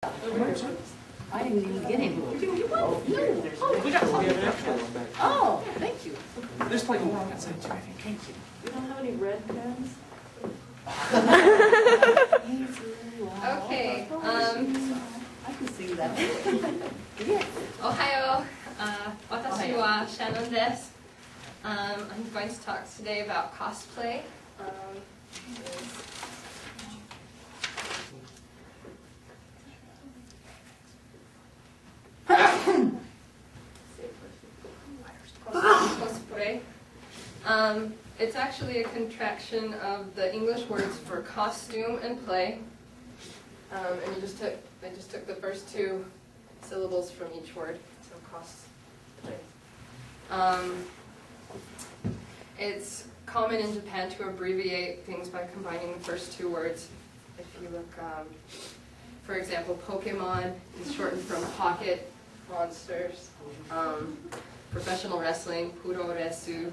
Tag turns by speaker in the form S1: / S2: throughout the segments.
S1: I didn't even get him. Oh, no.
S2: We got some.
S1: Oh, thank you.
S2: There's plenty more on that side too, I think. Thank you.
S1: You don't have any red pens?
S3: Okay.
S1: I can see that. Yes.
S3: Ohio. Watashi wa Shannon desu. I'm going to talk today about cosplay. Cosplay. It's actually a contraction of the English words for costume and play. And I just took the first two syllables from each word, so cosplay. It's common in Japan to abbreviate things by combining the first two words. If you look, for example, Pokemon is shortened from Pocket Monsters. Professional wrestling, puroresu.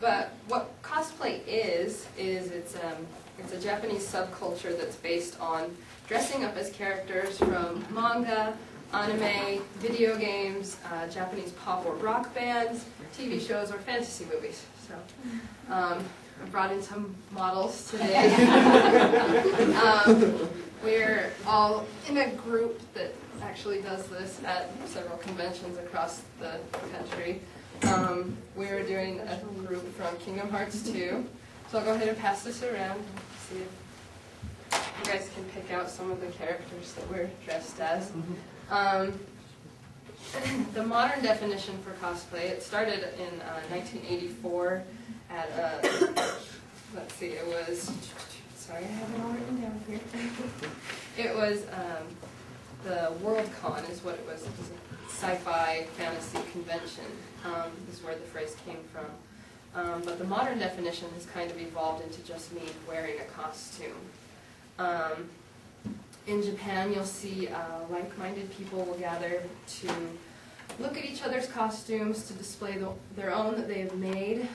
S3: But what cosplay is it's a Japanese subculture that's based on dressing up as characters from manga, anime, video games, Japanese pop or rock bands, TV shows, or fantasy movies. So I brought in some models today. We're all in a group that actually does this at several conventions across the country. We're doing a group from Kingdom Hearts 2. So I'll go ahead and pass this around and see if you guys can pick out some of the characters that we're dressed as. The modern definition for cosplay, it started in 1984 at, let's see, it was, sorry, I have it all written down here. It was the Worldcon is what it was. It was a sci-fi fantasy convention. This is where the phrase came from. But the modern definition has kind of evolved into just me wearing a costume. In Japan, you'll see like-minded people will gather to look at each other's costumes, to display their own that they have made.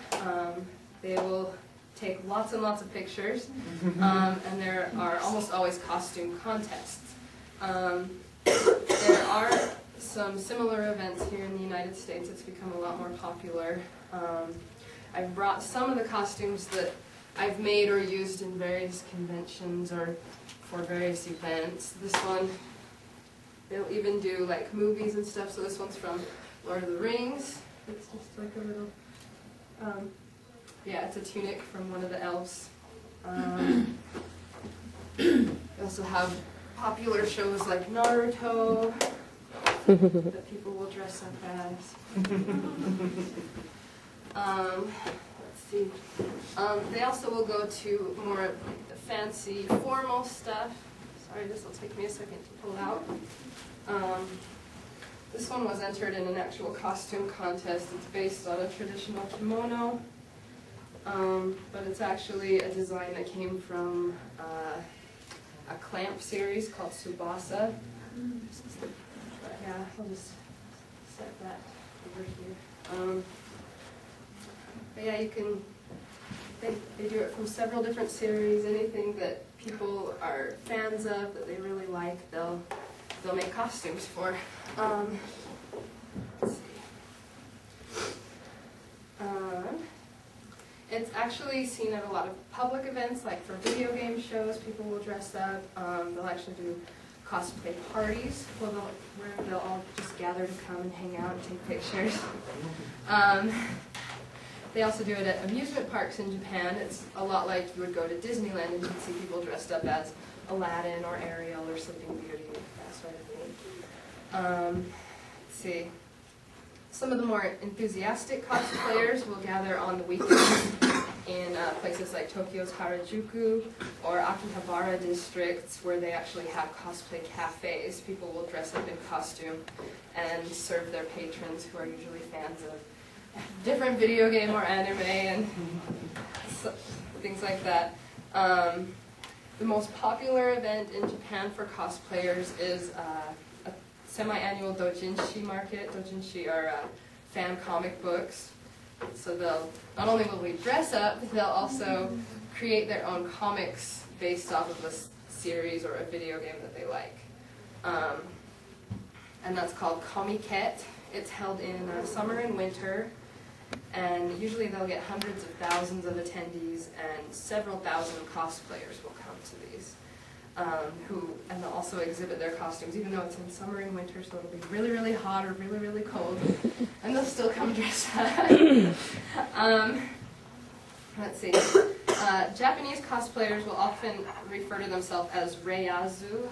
S3: They will take lots and lots of pictures, and there are almost always costume contests. There are some similar events here in the United States. It's become a lot more popular. I've brought some of the costumes that I've made or used in various conventions or for various events. This one, they'll even do like movies and stuff. So this one's from Lord of the Rings. It's just like a little, yeah, it's a tunic from one of the elves. We also have popular shows like Naruto that people will dress up as. Let's see. They also will go to more fancy, formal stuff. Sorry, this will take me a second to pull out. This one was entered in an actual costume contest. It's based on a traditional kimono, but it's actually a design that came from a clamp series called Tsubasa. Yeah, I'll just set that over here. But yeah, you can, they do it from several different series. Anything that people are fans of, that they really like, they'll make costumes for. Let's see. It's actually seen at a lot of public events, like for video game shows, people will dress up. They'll actually do cosplay parties where they'll all just gather to come and hang out and take pictures. They also do it at amusement parks in Japan. It's a lot like you would go to Disneyland and you'd see people dressed up as Aladdin or Ariel or Sleeping Beauty, that sort of thing. Let's see. Some of the more enthusiastic cosplayers will gather on the weekends in places like Tokyo's Harajuku or Akihabara districts, where they actually have cosplay cafes. People will dress up in costume and serve their patrons, who are usually fans of different video game or anime and things like that. The most popular event in Japan for cosplayers is a semi-annual doujinshi market. Doujinshi are fan comic books. So they'll, not only will we dress up, they'll also create their own comics based off of a series or a video game that they like. And that's called Komiket. It's held in summer and winter, and usually they'll get hundreds of thousands of attendees, and several thousand cosplayers will come to these, and they'll also exhibit their costumes, even though it's in summer and winter, so it'll be really, really hot or really, really cold, and they'll still come dressed up. Let's see. Japanese cosplayers will often refer to themselves as reiazu.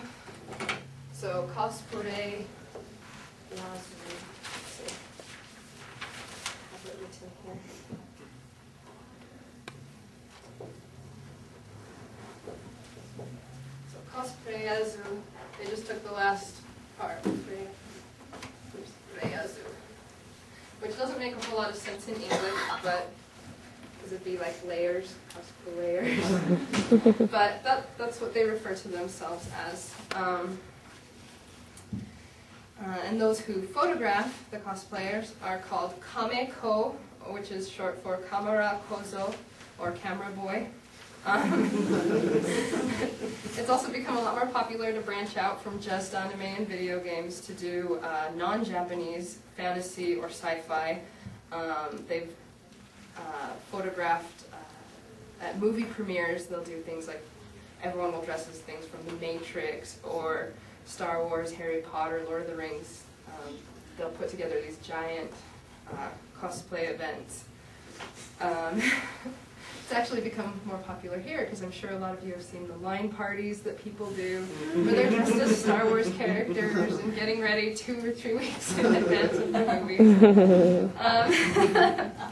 S3: So cosplay, yazu. Let's see. I have it written here. So cosplay yazu. They just took the last part. Reiazu. Which doesn't make a whole lot of sense in English, but it'd be like layers, cosplayers. But that's what they refer to themselves as. And those who photograph the cosplayers are called kameko, which is short for kamera kozo, or camera boy. It's also become a lot more popular to branch out from just anime and video games to do non-Japanese fantasy or sci-fi. They've photographed at movie premieres. They'll do things like everyone will dress as things from The Matrix or Star Wars, Harry Potter, Lord of the Rings. They'll put together these giant cosplay events. It's actually become more popular here because I'm sure a lot of you have seen the line parties that people do where they're dressed as Star Wars characters and getting ready 2 or 3 weeks in advance of the movie.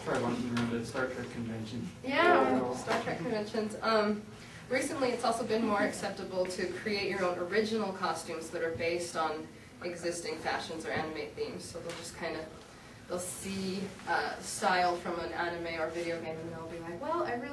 S2: Try wandering around a Star Trek convention.
S3: Yeah, Star Trek conventions. Recently, it's also been more acceptable to create your own original costumes that are based on existing fashions or anime themes. So they'll just kind of, they'll see style from an anime or video game and they'll be like, well, I really